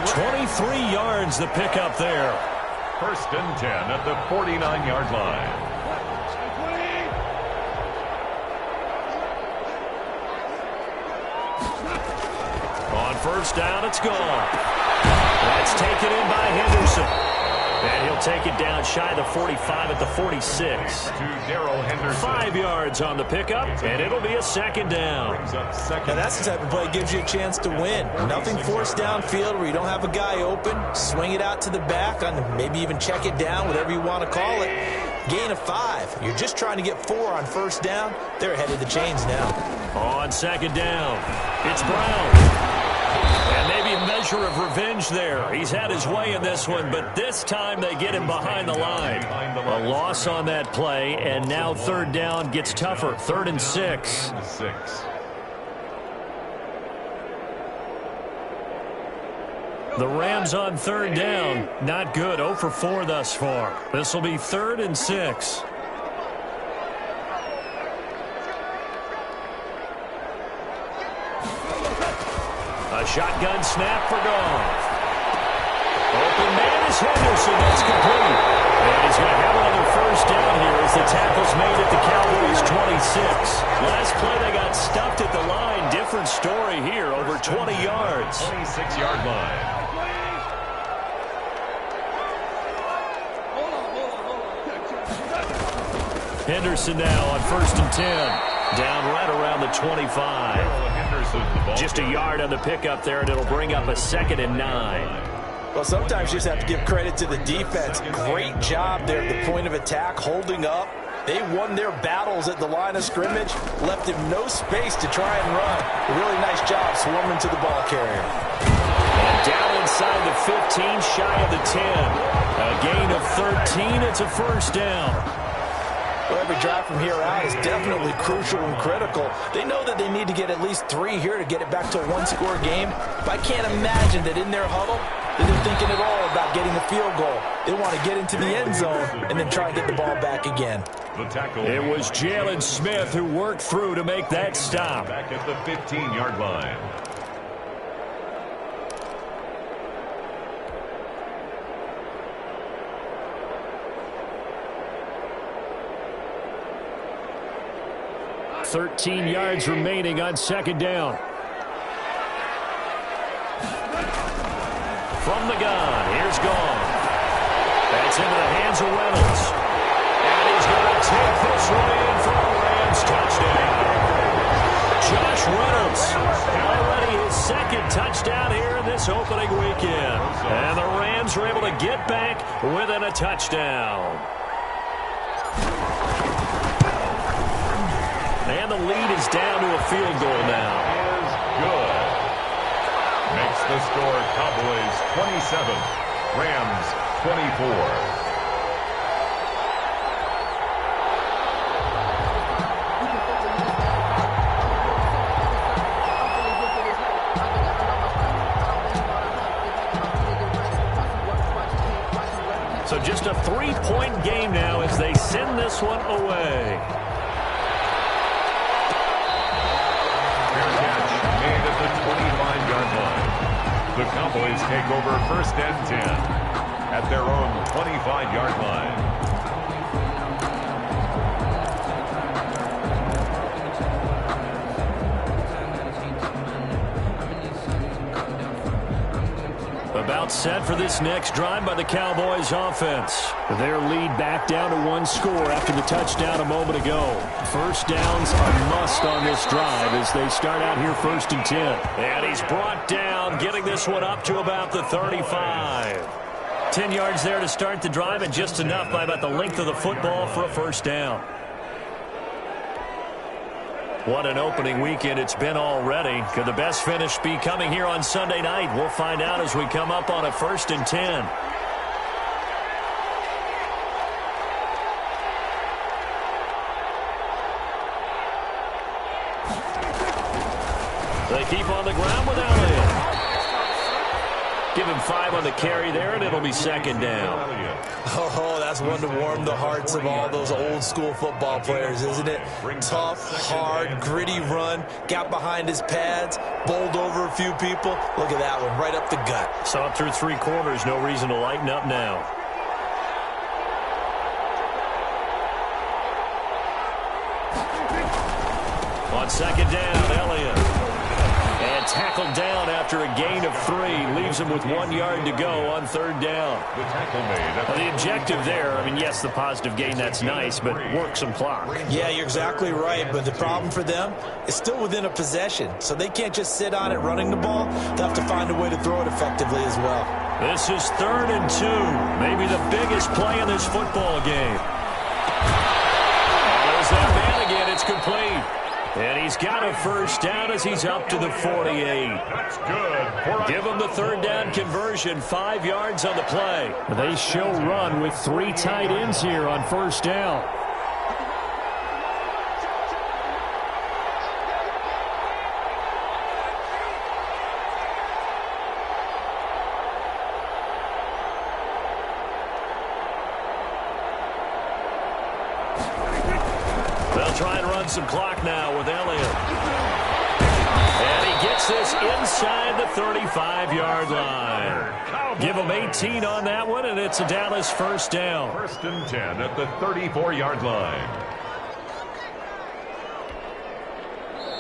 23 yards the pickup there. First and 10 at the 49-yard line. On first down, it's gone. That's taken in by Henderson. And he'll take it down shy of the 45 at the 46. To Darrell Henderson. 5 yards on the pickup, and it'll be a second down. Now that's the type of play that gives you a chance to win. Nothing forced downfield where you don't have a guy open. Swing it out to the back, on maybe even check it down, whatever you want to call it. Gain of 5. You're just trying to get 4 on first down. They're ahead of the chains now. On second down, it's Brown. And maybe a measure of revenge there. He's had his way in this one, but this time they get him behind the line. A loss on that play, and now third down gets tougher. 3rd and 6. The Rams on third down, not good. 0 for 4 thus far. This will be 3rd and 6. A shotgun snap for Goff. Open man is Henderson. That's complete. And he's going to have another first down here as the tackle's made at the Cowboys' 26. Last play they got stuffed at the line. Different story here. Over 20 yards. 26-yard line. Henderson now on 1st and 10. Down right around the 25. Just a yard on the pickup there, and it'll bring up a 2nd and 9. Well, sometimes you just have to give credit to the defense. Great job there at the point of attack, holding up. They won their battles at the line of scrimmage, left him no space to try and run. A really nice job swarming to the ball carrier. And down inside the 15, shy of the 10. A gain of 13, it's a first down. Well, every drive from here out is definitely crucial and critical. They know that they need to get at least 3 here to get it back to a one-score game. But I can't imagine that in their huddle that they're thinking at all about getting a field goal. They want to get into the end zone and then try and get the ball back again. It was Jalen Smith who worked through to make that stop. Back at the 15-yard line. $13 yards remaining on second down. From the gun, here's Goff. That's into the hands of Reynolds. And he's going to take this one in for a Rams touchdown. Josh Reynolds, already his 2nd touchdown here in this opening weekend. And the Rams are able to get back within a touchdown. And the lead is down to a field goal now. Is good. Makes the score Cowboys 27, Rams 24. So just a 3-point game now as they send this one away. The Cowboys take over 1st and 10 at their own 25-yard line. About set for this next drive by the Cowboys offense. Their lead back down to 1 score after the touchdown a moment ago. First downs a must on this drive as they start out here 1st and 10. And he's brought down, getting this one up to about the 35. 10 yards there to start the drive, and just enough by about the length of the football for a first down. What an opening weekend it's been already. Could the best finish be coming here on Sunday night? We'll find out as we come up on a 1st and 10. They keep on the ground with Elliott. Give him 5 on the carry there, and it'll be 2nd down. Oh, that's one to warm the hearts of all those old-school football players, isn't it? Tough, hard, gritty run, got behind his pads, bowled over a few people. Look at that one, right up the gut. Saw it through 3 quarters, no reason to lighten up now. On 2nd down, Elliott. And tackled down after a gain of 3. Leaves him with 1 yard to go on 3rd down. The tackle made. The objective there, I mean, yes, the positive gain, that's nice, but work some clock. Yeah, you're exactly right, but the problem for them is still within a possession, so they can't just sit on it running the ball. They'll have to find a way to throw it effectively as well. This is 3rd and 2, maybe the biggest play in this football game. There's that man again, it's complete. And he's got a first down as he's up to the 48. That's good. Give him the 3rd down conversion, 5 yards on the play. They show run with 3 tight ends here on 1st down. They'll try and run some clock now with Elliott. And he gets this inside the 35-yard line. Give him 18 on that one, and it's a Dallas first down. 1st and 10 at the 34-yard line.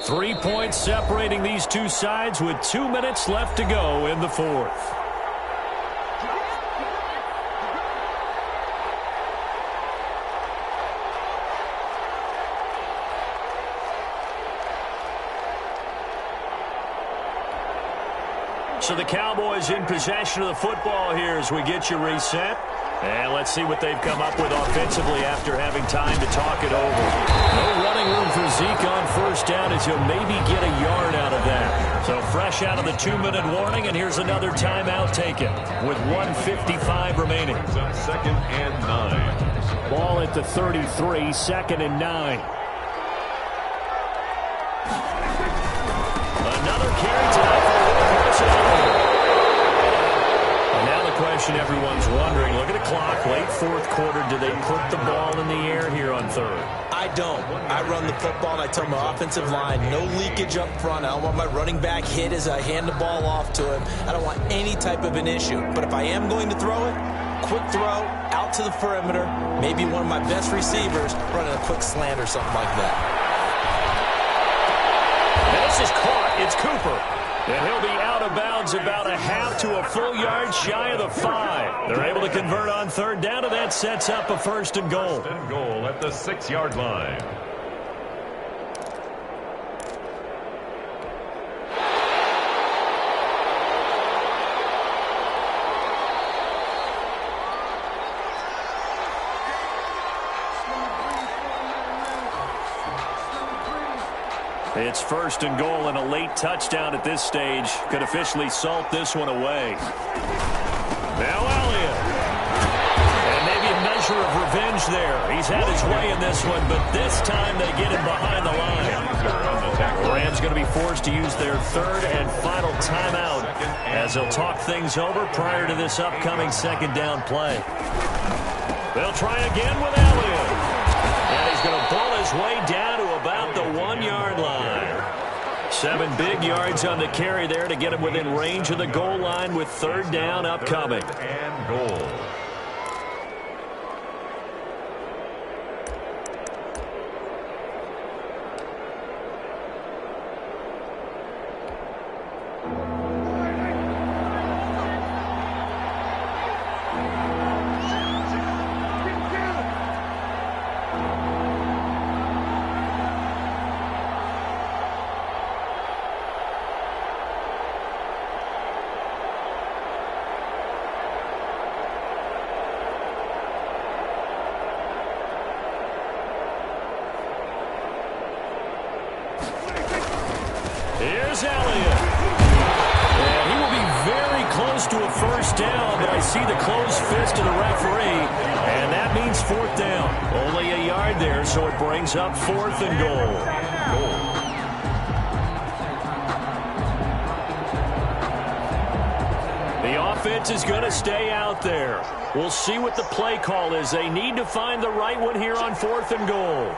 3 points separating these two sides with 2 minutes left to go in the 4th. So the Cowboys in possession of the football here as we get you reset. And let's see what they've come up with offensively after having time to talk it over. No running room for Zeke on 1st down as he'll maybe get a yard out of that. So fresh out of the 2-minute warning, and here's another timeout taken with 1:55 remaining. It's on 2nd and 9. Ball at the 33, 2nd and 9. Another carry tonight for the Workhorse. And now the question everyone's wondering, look at the clock, late 4th quarter, do they put the ball in the air here on 3rd? I don't. I run the football, and I tell my offensive line, no leakage up front. I don't want my running back hit as I hand the ball off to him. I don't want any type of an issue. But if I am going to throw it, quick throw, out to the perimeter, maybe one of my best receivers running a quick slant or something like that. And this is caught. It's Cooper. And he'll be out of bounds about a half to a full yard shy of the 5. They're able to convert on 3rd down, and that sets up a 1st and goal. 1st and goal at the 6-yard line. It's 1st and goal, and a late touchdown at this stage could officially salt this one away. Now Elliott. And maybe a measure of revenge there. He's had his way in this one, but this time they get him behind the line. The Rams going to be forced to use their 3rd and final timeout as they'll talk things over prior to this upcoming 2nd down play. They'll try again with Elliott. And he's going to pull his way down to about the 1-yard line. 7 big yards on the carry there to get him within range of the goal line with 3rd down upcoming. 3rd and goal. Here's Elliott. And he will be very close to a first down, but I see the closed fist of the referee, and that means fourth down. Only a yard there, so it brings up 4th and goal. The offense is going to stay out there. We'll see what the play call is. They need to find the right one here on 4th and goal.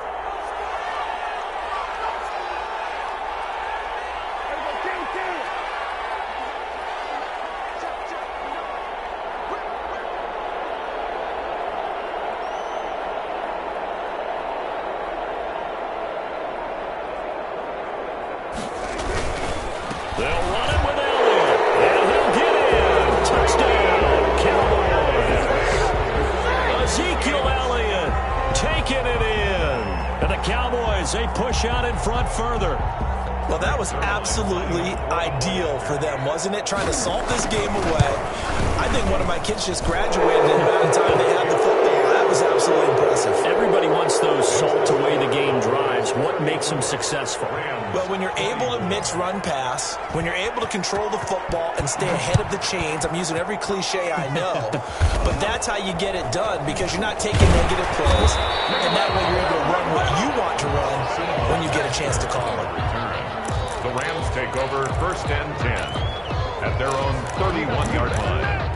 They'll run it with Elliott, and he'll get in. Touchdown, Cowboys. Ezekiel Elliott taking it in. And the Cowboys, they push out in front further. Well, that was absolutely ideal for them, wasn't it? Trying to salt this game away. I think one of my kids just graduated in the amount of time they had the football. That was absolutely impressive. Everybody wants those salt-away-the-game drives. What makes them successful? Well, when you're able to mix run pass, when you're able to control the football and stay ahead of the chains, I'm using every cliche I know, but that's how you get it done because you're not taking negative plays, and that way you're able to run what you want to run when you get a chance to call it. The Rams take over 1st and 10 at their own 31-yard line.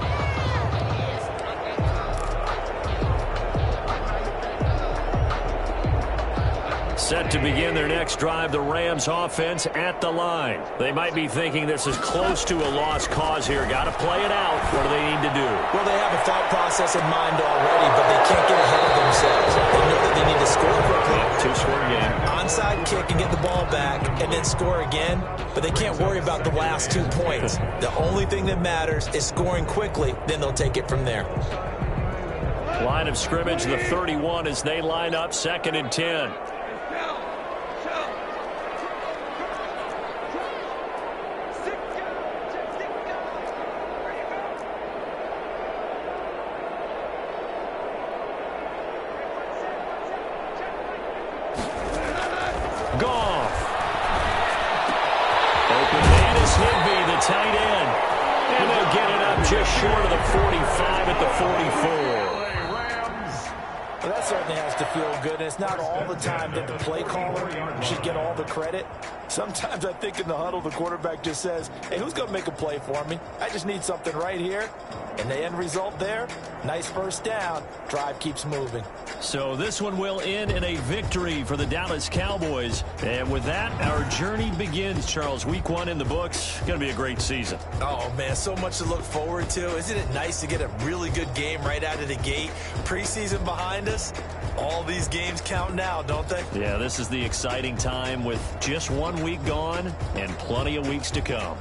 Set to begin their next drive, the Rams offense at the line. They might be thinking this is close to a lost cause here. Got to play it out. What do they need to do? Well, they have a thought process in mind already, but they can't get ahead of themselves. They know that they need to score quickly. Two-score game. Onside kick and get the ball back and then score again, but they can't worry about the last 2 points. The only thing that matters is scoring quickly, then they'll take it from there. Line of scrimmage, the 31 as they line up 2nd and 10. Goff. Open man is Higbee, the tight end. And they'll get it up just short of the 45 at the 44. Well, that certainly has to feel good. And it's not all the time that the play caller should get all the credit. Sometimes I think in the huddle, the quarterback just says, hey, who's going to make a play for me? I just need something right here. And the end result there, nice first down. Drive keeps moving. So this one will end in a victory for the Dallas Cowboys. And with that, our journey begins, Charles. Week 1 in the books. Going to be a great season. Oh, man, so much to look forward to. Isn't it nice to get a really good game right out of the gate? Preseason behind us. All these games count now, don't they? Yeah, this is the exciting time with just 1 week gone and plenty of weeks to come.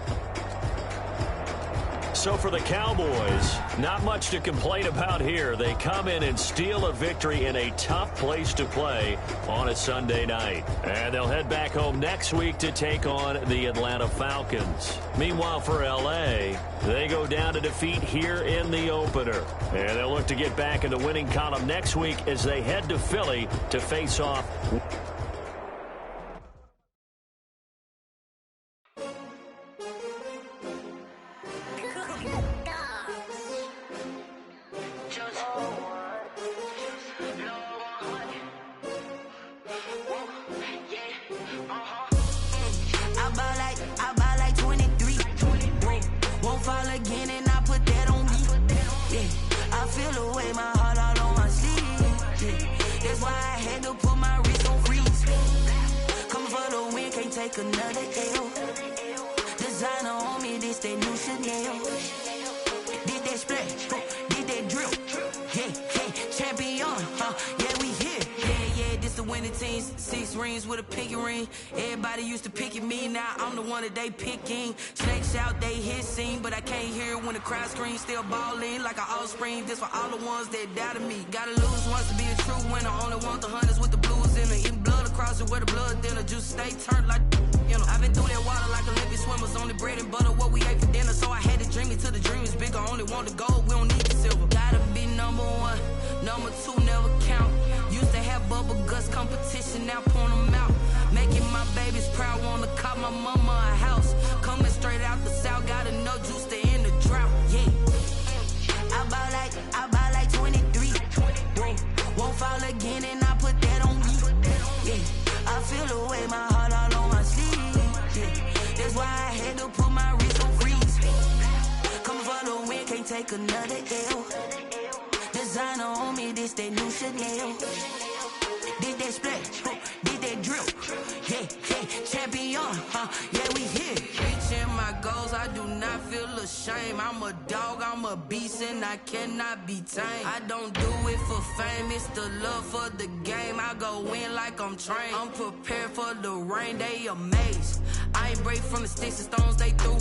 So for the Cowboys, not much to complain about here. They come in and steal a victory in a tough place to play on a Sunday night. And they'll head back home next week to take on the Atlanta Falcons. Meanwhile, for L.A., they go down to defeat here in the opener. And they'll look to get back in the winning column next week as they head to Philly to face off. Another L. Designer on me, this that new Chanel. Did that splash, did that drill. Yeah, champion, yeah, we here. Yeah, this the winning team. 6 rings with a pinky ring. Everybody used to picking me, now I'm the one that they picking. Snakes out, they hit scene, but I can't hear when the crowd screams. Still balling like an offspring. This for all the ones that doubted me. Gotta lose once to be a true winner. Only want the hunters with the blues in it. Eating blood across it where the blood dinner. Just stay turned like. You know, I've been through that water like Olympic swimmers. Only bread and butter, what we ate for dinner. So I had to dream it till the dream is bigger. Only want the gold, we don't need the silver. Gotta be number 1, number 2 never count. Used to have bubble guts competition, now point them out. Making my baby's proud, wanna cop my mama a house. Coming straight out the south, got enough juice to end the drought. Yeah, I buy like 23. Whoa, won't fall again, and I put that on me. Yeah, I feel the way, my heart all on my sleeve. Yeah, that's why I had to put my wrist on freeze. Coming for the win, can't take another L. Designer on me, this that new Chanel. Did that splash, did that drill. Yeah, champion, yeah, we here. Reaching my goals, I do not feel ashamed. I'm a dog, I'm a beast, and I cannot be tamed. I don't do it for fame, it's the love for the game. I go in like I'm trained. I'm prepared for the rain, they amazed. I ain't break from the sticks and stones they threw.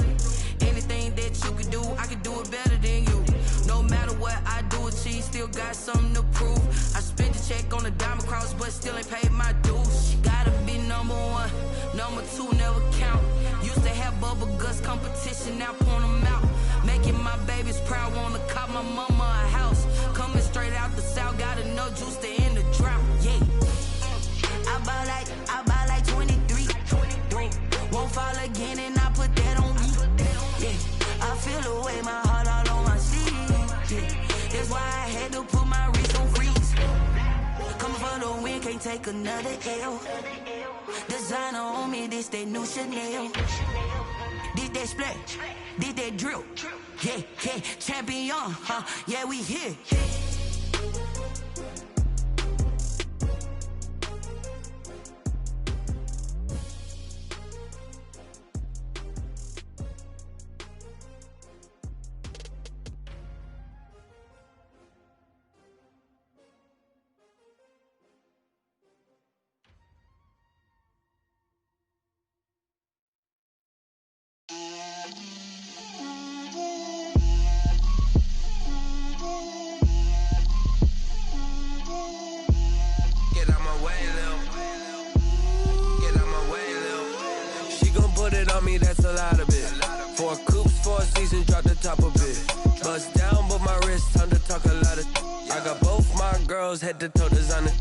Anything that you can do, I can do it better than you. No matter what I do, achieve, still got something to prove. I spent the check on the diamond cross, but still ain't paid my dues. Gotta be number one, number two never count. Used to have bubble guts competition, now point them out. Making my babies proud, wanna cop my mama a house. Coming straight out the south, got enough juice to end the drought. Yeah, I buy like 23. Won't fall again, and I put that on me. Yeah, I feel the way, my heart all on my sleeve. Yeah, that's why I had to put my wrist on freeze. Coming for the win, can't take another L. Designer on me, this that new Chanel. Did that splash, did that drill. Yeah, champion, yeah, we here. That's a lot of it. 4 coops, 4 seasons, drop the top of it. Bust down, but my wrist, time to talk a lot of. I got both my girls head to toe designer.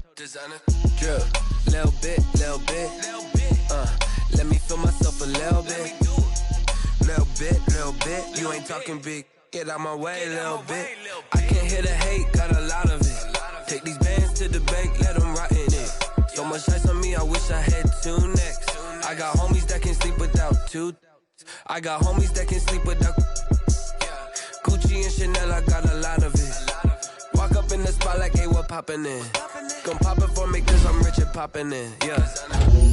Drip, little bit. Let me feel myself a little bit. Little bit. You ain't talking big. Get out my way, little bit. I can't hear the hate, got a lot of it. Take these bands to the bank, let them rot in it. So much ice on me, I wish I had 2 necks. I got homies that can sleep without 2. I got homies that can sleep without Gucci and Chanel, I got a lot of it. Walk up in the spot like, hey, what poppin' in? Gon' pop it for me cause I'm rich and poppin' in. Yeah,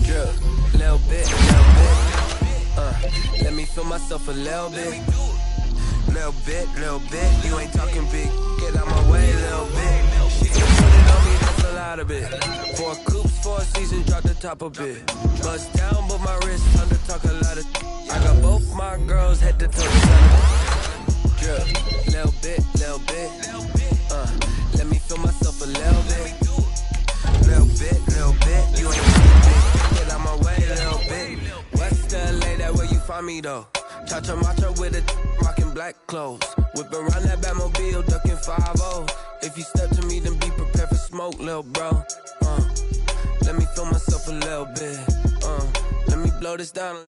drip, little bit. Let me feel myself a little bit. Little bit. You ain't talking big. Get out my way, little bit. She can put it on me, that's a lot of it. 4 coops, 4 seasons, drop the top of it. Bust down, but my wrist, time to talk a lot of. I got both my girls head to toe designer. Drip, little bit. Let me feel myself a little bit. Little bit. You ain't talking big. Get out my way, little bit. West LA, that where you find me though. Cha-cha matcha with a rockin' black clothes. Whip around that Batmobile, ducking 5-0. If you step to me, then be prepared for smoke, lil' bro. Let me feel myself a little bit. Let me blow this down.